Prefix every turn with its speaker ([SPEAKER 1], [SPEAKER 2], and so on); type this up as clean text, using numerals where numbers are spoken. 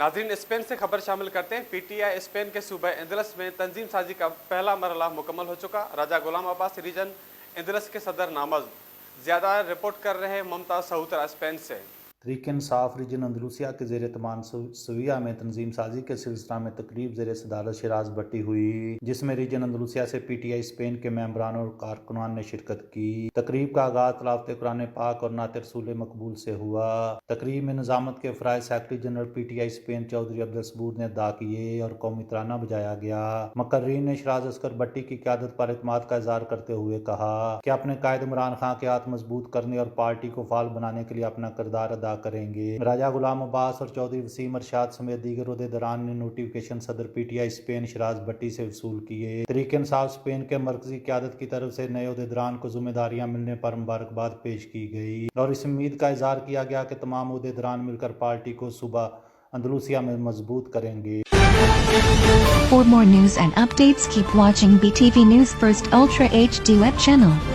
[SPEAKER 1] नाज़रीन, स्पेन से खबर शामिल करते हैं। पीटीआई स्पेन के सूबे एंदलस में तंजीम साजी का पहला मरहला मुकम्मल हो चुका। राजा गुलाम अब्बास रीजन एंदलस के सदर नामज़ ज़्यादा रिपोर्ट कर रहे हैं मुमताज़ सहूतरा स्पेन से।
[SPEAKER 2] तहरीक इंसाफ रीजन अंदलूसिया के ज़ेर तमान सविया में तंजीम साजी के सिलसिला में तकरीब ज़ेर सदारत शिराज भट्टी हुई, जिसमें रीजन अंदलूसिया से पीटीआई स्पेन के मेंबरान और कारकुनान ने शिरकत की। तकरीब का आगाज़ तिलावत कुरान पाक और नात रसूल मकबूल से हुआ। तकरीब में निज़ामत के फ़राइज़ secretary general PTI Spain Chaudhry Abdul Saboor ने अदा किए और कौमी तराना बजाया गया। मुकर्रीन ने शिराज अस्कर भट्टी की क़यादत पर एतमाद का इज़हार करते हुए कहा कि अपने कायद इमरान खान के हाथ मजबूत करने और पार्टी को फाल बनाने के लिए अपना किरदार अदा करेंगे। राजा गुलाम अब्बास और चौधरी वसीम अरशाद समेत दीगर उहदेदारान ने नोटिफिकेशन सदर पीटीआई स्पेन शिराज भट्टी से वसूल किए। तहरीक इंसाफ स्पेन के मरकजी क़यादत की तरफ से नए उहदेदारान को जिम्मेदारियां मिलने पर मुबारकबाद पेश की गई और इस उम्मीद का इजहार किया गया कि तमाम उहदेदारान मिलकर पार्टी को सूबा अंदलूसिया में मजबूत करेंगे।
[SPEAKER 3] For more news and updates, keep watching BTV News First Ultra HD web channel.